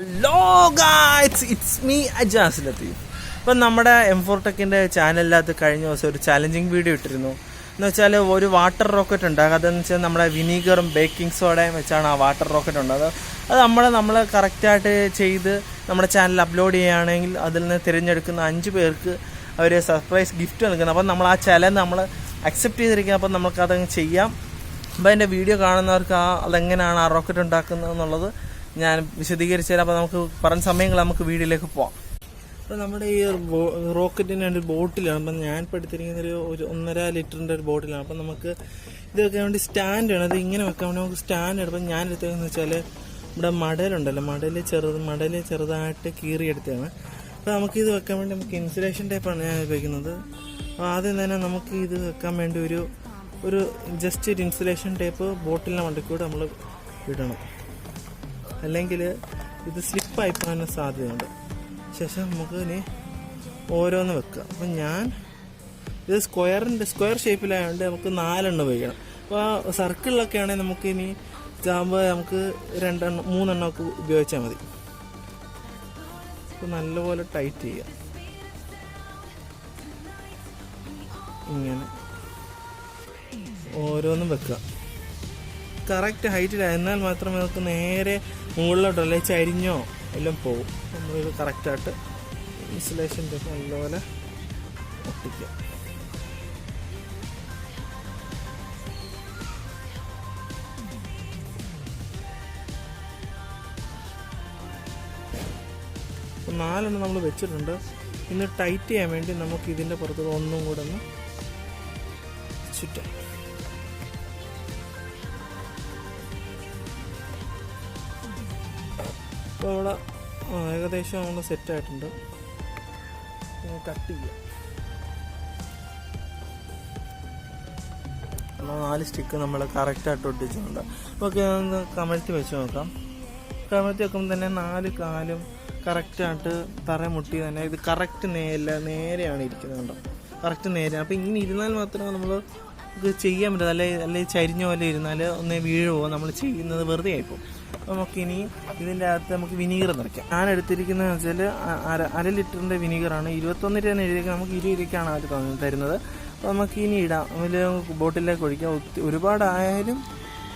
Hello guys, it's me Ajas Latheef. ഇപ്പം നമ്മുടെ M4 ടെക്കിൻ്റെ ചാനലിനകത്ത് കഴിഞ്ഞ ദിവസം ഒരു ചാലഞ്ചിങ് വീഡിയോ ഇട്ടിരുന്നു. എന്ന് വെച്ചാൽ ഒരു വാട്ടർ റോക്കറ്റ് ഉണ്ടാകുക. അതെന്ന് വെച്ചാൽ നമ്മുടെ വിനീഗറും ബേക്കിംഗ് സോഡയും വെച്ചാണ് ആ വാട്ടർ റോക്കറ്റ് ഉണ്ടാകുന്നത്. അത് നമ്മൾ കറക്റ്റായിട്ട് ചെയ്ത് നമ്മുടെ ചാനലിൽ അപ്ലോഡ് ചെയ്യുകയാണെങ്കിൽ അതിൽ നിന്ന് തിരഞ്ഞെടുക്കുന്ന 5 പേർക്ക് അവർ സർപ്രൈസ് ഗിഫ്റ്റ് നൽകുന്നത്. അപ്പം നമ്മൾ ആ ചലഞ്ച് നമ്മൾ അക്സെപ്റ്റ് ചെയ്തിരിക്കുക. അപ്പം നമുക്കതങ്ങ് ചെയ്യാം. അപ്പോൾ അതിൻ്റെ വീഡിയോ കാണുന്നവർക്ക് അതെങ്ങനെയാണ് ആ റോക്കറ്റ് ഉണ്ടാക്കുന്നത് എന്നുള്ളത് ഞാൻ വിശദീകരിച്ചു തരാം. അപ്പോൾ നമുക്ക് പറഞ്ഞ സമയങ്ങൾ നമുക്ക് വീഡിയോയിലേക്ക് പോവാം. അപ്പോൾ നമ്മുടെ ഈ റോക്കറ്റിൻ്റെ ഒരു ബോട്ടിലാണ്. അപ്പം ഞാൻ ഇപ്പോൾ എടുത്തിരിക്കുന്ന ഒരു 1.5 ലിറ്ററിൻ്റെ ഒരു ബോട്ടിലാണ്. അപ്പം നമുക്ക് ഇത് വെക്കാൻ വേണ്ടി സ്റ്റാൻഡ് വേണം. അത് ഇങ്ങനെ വെക്കാൻ വേണ്ടി നമുക്ക് സ്റ്റാൻഡ് എടുപ്പം ഞാൻ എടുത്തതെന്ന് വെച്ചാൽ ഇവിടെ മടലുണ്ടല്ലോ, മടല് ചെറുതായിട്ട് കീറിയെടുത്തതാണ്. അപ്പോൾ നമുക്കിത് വെക്കാൻ വേണ്ടി നമുക്ക് ഇൻസുലേഷൻ ടേപ്പാണ് ഞാൻ ഉപയോഗിക്കുന്നത്. അപ്പോൾ ആദ്യം തന്നെ നമുക്ക് ഇത് വെക്കാൻ വേണ്ടി ഒരു ജസ്റ്റ് ഒരു ഇൻസുലേഷൻ ടേപ്പ് ബോട്ടിലിൻ്റെ മണ്ടയ്ക്കൂടെ നമ്മൾ ഇടണം. അല്ലെങ്കിൽ ഇത് സ്ലിപ്പായി പോകാൻ സാധ്യതയുണ്ട്. ശേഷം നമുക്ക് ഇനി ഓരോന്ന് വെക്കുക. അപ്പം ഞാൻ ഇത് സ്ക്വയർ ഷേപ്പിലായതുകൊണ്ട് നമുക്ക് 4 ഉപയോഗിക്കണം. അപ്പോൾ സർക്കിളിലൊക്കെ ആണെങ്കിൽ നമുക്ക് ഇനി ചാകുമ്പോൾ നമുക്ക് 3 ഒക്കെ ഉപയോഗിച്ചാൽ മതി. അപ്പോൾ നല്ലപോലെ ടൈറ്റ് ചെയ്യുക. ഇങ്ങനെ ഓരോന്നും വെക്കുക. കറക്റ്റ് ഹൈറ്റിലായിരുന്നാൽ മാത്രമേ നമുക്ക് നേരെ മുകളിലോട്ടോ അല്ലെങ്കിൽ ചരിഞ്ഞോ എല്ലാം പോകും. നമ്മളിത് കറക്റ്റായിട്ട് ഇൻസുലേഷൻ്റെ നല്ലപോലെ ഒട്ടിക്കുക. അപ്പോൾ 4 നമ്മൾ വെച്ചിട്ടുണ്ട്. ഇന്ന് ടൈറ്റ് ചെയ്യാൻ വേണ്ടി നമുക്ക് ഇതിൻ്റെ പുറത്ത് ഒന്നും കൂടെ ഒന്ന് ചുറ്റാം. അപ്പോൾ അവിടെ ഏകദേശം നമ്മൾ സെറ്റായിട്ടുണ്ട്. കട്ട് ചെയ്യുക. 4 സ്റ്റിക്ക് നമ്മൾ കറക്റ്റായിട്ട് ഒട്ടിച്ചിട്ടുണ്ട്. ഓക്കെ, ഒന്ന് കമഴ്ത്തി വെച്ച് നോക്കാം. കമഴ്ത്തി വെക്കുമ്പോൾ തന്നെ 4 കാലും കറക്റ്റായിട്ട് തറമുട്ടി തന്നെ ഇത് കറക്റ്റ് നേരെയാണ് ഇരിക്കുന്നത്. കണ്ടോ, കറക്റ്റ് നേരെയാണ്. അപ്പോൾ ഇങ്ങനെ ഇരുന്നാൽ മാത്രമേ നമ്മൾ ഇത് ചെയ്യാൻ പറ്റും. അല്ലെങ്കിൽ ചരിഞ്ഞ പോലെ ഇരുന്നാൽ ഒന്ന് വീഴുമോ, നമ്മൾ ചെയ്യുന്നത് വെറുതെ ആയിപ്പോൾ. അപ്പോൾ നമുക്കിനി ഇതിൻ്റെ അകത്ത് നമുക്ക് വിനീഗർ നിറയ്ക്കാം. ഞാൻ എടുത്തിരിക്കുന്നത് വെച്ചാൽ 1/2 ലിറ്ററിൻ്റെ വിനീഗറാണ്. 21 രൂപ എഴുതിയേക്കാം. നമുക്ക് 20 രൂപയ്ക്കാണ് അവർ തരുന്നത്. അപ്പോൾ നമുക്ക് ഇനി ഇടാം. അതിൽ ബോട്ടിലേക്ക് ഒഴിക്കാം. ഒരുപാടായാലും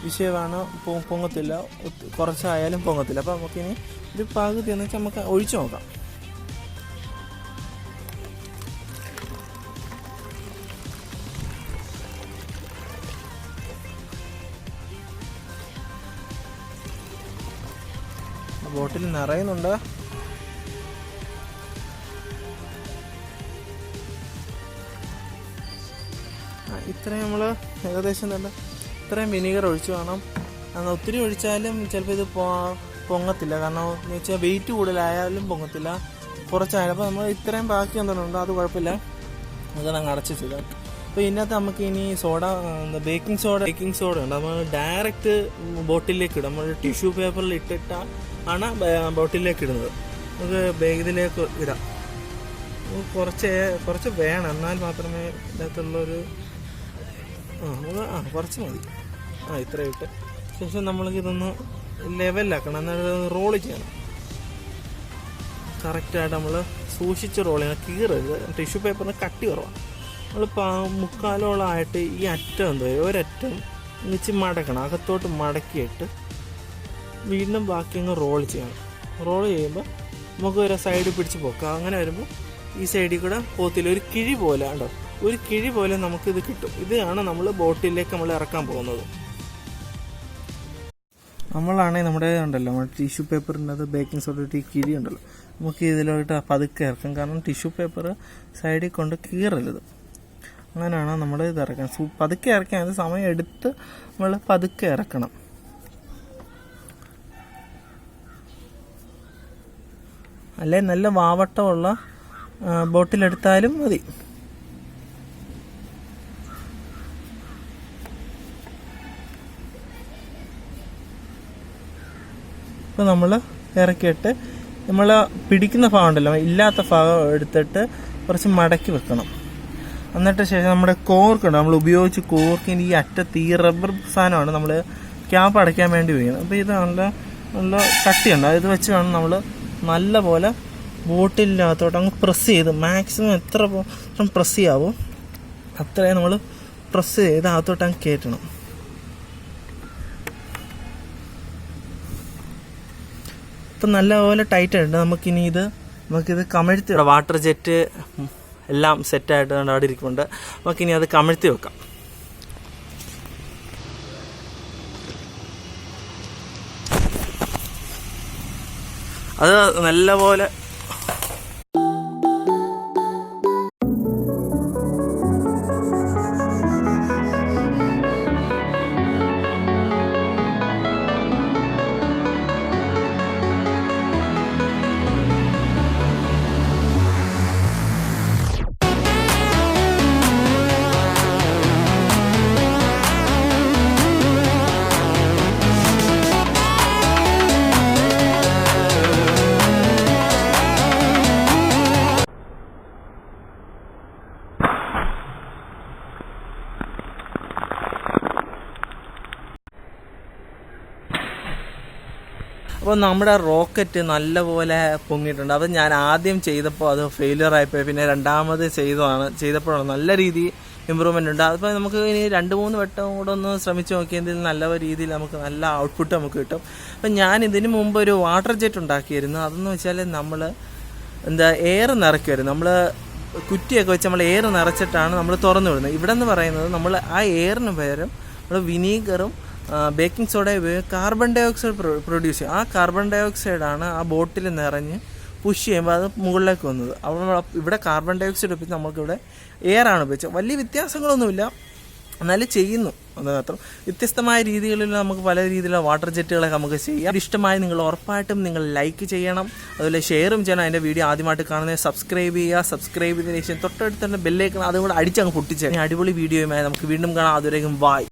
വിഷയമാണ്, പൊങ്ങത്തില്ല. കുറച്ചായാലും പൊങ്ങത്തില്ല. അപ്പോൾ നമുക്കിനി ഒരു പകുതി എന്ന് വെച്ചാൽ നമുക്ക് ഒഴിച്ചു നോക്കാം. ബോട്ടിൽ നിറയുന്നുണ്ട്. ഇത്രയും നമ്മൾ ഏകദേശം തന്നെ ഇത്രയും വിനീഗർ ഒഴിച്ചു വേണം. ഒത്തിരി ഒഴിച്ചാലും ചിലപ്പോൾ ഇത് പൊങ്ങത്തില്ല. കാരണം എന്ന് വെച്ചാൽ വെയിറ്റ് കൂടുതലായാലും പൊങ്ങത്തില്ല, കുറച്ചായാലും. അപ്പോൾ നമ്മൾ ഇത്രയും ബാക്കി എന്തെങ്കിലും അത് കുഴപ്പമില്ല. അത് അങ്ങ് അടച്ച് ചെയ്താൽ. അപ്പോൾ ഇതിനകത്ത് നമുക്ക് ഇനി ബേക്കിംഗ് സോഡ ഉണ്ട്. നമ്മൾ ഡയറക്റ്റ് ബോട്ടിലേക്ക് ഇടാം. നമ്മൾ ടിഷ്യൂ പേപ്പറിൽ ഇട്ടിട്ടാണ് ബോട്ടിലേക്ക് ഇടുന്നത്. നമുക്ക് ഇതിലേക്ക് ഇടാം. കുറച്ച് വേണം, എന്നാൽ മാത്രമേ ഇതിനകത്തുള്ളൊരു കുറച്ച് മതി. ഇത്ര ഇട്ട് ശേഷം നമ്മൾക്കിതൊന്ന് ലെവലാക്കണം. എന്നാൽ റോള് ചെയ്യണം. കറക്റ്റായിട്ട് നമ്മൾ സൂക്ഷിച്ച് റോൾ ചെയ്യണം. കീറരുത്. ടിഷ്യൂ പേപ്പറിന് കട്ടി കുറവാണ്. നമ്മൾ മുക്കാലോളമായിട്ട് ഈ അറ്റം ഒരറ്റം വെച്ച് മടക്കണം. അകത്തോട്ട് മടക്കിയിട്ട് വീണ്ടും ബാക്കി അങ്ങ് റോൾ ചെയ്യണം. റോൾ ചെയ്യുമ്പോൾ നമുക്ക് ഒരു സൈഡ് പിടിച്ച് പോക്കാം. അങ്ങനെ വരുമ്പോൾ ഈ സൈഡിൽ കൂടെ പോത്തില്ല. ഒരു കിഴി പോലെ ഉണ്ടോ, ഒരു കിഴി പോലെ നമുക്കിത് കിട്ടും. ഇതാണ് നമ്മൾ ബോട്ടിലേക്ക് നമ്മൾ ഇറക്കാൻ പോകുന്നത്. നമ്മളാണെങ്കിൽ നമ്മുടെ ടിഷ്യൂ പേപ്പറിൻ്റെ അത് ബേക്കിംഗ് സോഡ ഈ കിഴി ഉണ്ടല്ലോ, നമുക്ക് ഇതിലോട്ട് പതുക്കെ ഇറക്കാം. കാരണം ടിഷ്യൂ പേപ്പർ സൈഡിൽ കൊണ്ട് കീറരുത്. അങ്ങനെയാണ് നമ്മൾ ഇത് ഇറക്കാൻ. പതുക്കെ ഇറക്കാൻ അത് സമയം എടുത്ത് നമ്മൾ പതുക്കെ ഇറക്കണം. അല്ലെ നല്ല വാവട്ടമുള്ള ബോട്ടിലെടുത്താലും മതി. ഇപ്പോൾ നമ്മൾ ഇറക്കിയിട്ട് നമ്മൾ പിടിക്കുന്ന ഭാഗം ഉണ്ടല്ലോ, ഇല്ലാത്ത ഭാഗം എടുത്തിട്ട് കുറച്ച് മടക്കി വെക്കണം. എന്നിട്ട് ശേഷം നമ്മുടെ കോർക്കുണ്ട്, നമ്മൾ ഉപയോഗിച്ച് കോർക്കിന് ഈ അറ്റത്ത് ഈ റബ്ബർ സാധനമാണ് നമ്മൾ ക്യാപ്പ് അടയ്ക്കാൻ വേണ്ടി ഉപയോഗിക്കുന്നത്. അപ്പോൾ ഇത് നല്ല നല്ല കട്ടിയുണ്ട്. ഇത് വെച്ച് വേണം നമ്മൾ നല്ല പോലെ ബോട്ടിലിനകത്തോട്ട് അങ്ങ് പ്രസ് ചെയ്ത് മാക്സിമം എത്ര പ്രസ് ചെയ്യാവോ അത്രയും നമ്മൾ പ്രസ് ചെയ്ത് അകത്തോട്ട് അങ്ങ് കയറ്റണം. ഇപ്പം നല്ലപോലെ ടൈറ്റ് ആയിട്ട് നമുക്കിത് കമഴ്ത്തി വാട്ടർ ജെറ്റ് എല്ലാം സെറ്റായിട്ട് അവിടെ ഇരിക്കുന്നുണ്ട്. നമുക്കിനി അത് കമഴ്ത്തി വെക്കാം. അത് നല്ലപോലെ അപ്പോൾ നമ്മുടെ റോക്കറ്റ് നല്ലപോലെ പൊങ്ങിയിട്ടുണ്ട്. അത് ഞാൻ ആദ്യം ചെയ്തപ്പോൾ അത് ഫെയിലിയർ ആയിപ്പോയി. പിന്നെ രണ്ടാമത് ചെയ്തപ്പോഴാണ് നല്ല രീതിയിൽ ഇമ്പ്രൂവ്മെൻ്റ് ഉണ്ട്. അതിപ്പോൾ നമുക്ക് ഇനി 2-3 വട്ടം കൂടെ ഒന്ന് ശ്രമിച്ച് നോക്കിയതിൽ നല്ല രീതിയിൽ നമുക്ക് നല്ല ഔട്ട്പുട്ട് നമുക്ക് കിട്ടും. അപ്പം ഞാൻ ഇതിന് മുമ്പ് ഒരു വാട്ടർ ജെറ്റ് ഉണ്ടാക്കിയിരുന്നു. അതെന്ന് വെച്ചാൽ നമ്മൾ എയർ നിറയ്ക്കുമായിരുന്നു. നമ്മൾ കുറ്റിയൊക്കെ വെച്ച് നമ്മൾ എയർ നിറച്ചിട്ടാണ് നമ്മൾ തുറന്നു വിടുന്നത്. ഇവിടെ എന്ന് പറയുന്നത് നമ്മൾ ആ എയറിന് പകരം നമ്മൾ വിനീഗറും ബേക്കിംഗ് സോഡ ഉപയോഗിച്ച് കാർബൺ ഡൈ ഓക്സൈഡ് പ്രൊഡ്യൂസ് ചെയ്യും. ആ കാർബൺ ഡൈ ഓക്സൈഡാണ് ആ ബോട്ടിൽ നിറഞ്ഞ് പുഷ് ചെയ്യുമ്പോൾ അത് മുകളിലേക്ക് വന്നത്. അപ്പോൾ ഇവിടെ കാർബൺ ഡൈ ഓക്സൈഡ് ഉപയോഗിച്ച് നമുക്കിവിടെ എയറാണ് ഉപയോഗിച്ചത്. വലിയ വ്യത്യാസങ്ങളൊന്നുമില്ല, എന്നാലും ചെയ്യുന്നു. അത് മാത്രം വ്യത്യസ്തമായ രീതികളിൽ നമുക്ക് പല രീതിയിലുള്ള വാട്ടർ ജെറ്റുകളൊക്കെ നമുക്ക് ചെയ്യാം. ഇഷ്ടമായി നിങ്ങൾ ഉറപ്പായിട്ടും നിങ്ങൾ ലൈക്ക് ചെയ്യണം, അതുപോലെ ഷെയറും ചെയ്യണം. അതിൻ്റെ വീഡിയോ ആദ്യമായിട്ട് കാണുന്നത് സബ്സ്ക്രൈബ് ചെയ്യുക. സബ്സ്ക്രൈബ് ചെയ്തതിന് ശേഷം തൊട്ടടുത്ത് തന്നെ ബെല്ലേക്കണം, അതുകൂടെ അടിച്ചങ്ങ് പൊട്ടിച്ച് അടിപൊളി വീഡിയോയുമായി നമുക്ക് വീണ്ടും കാണാം. അതുവരെയും ബൈ.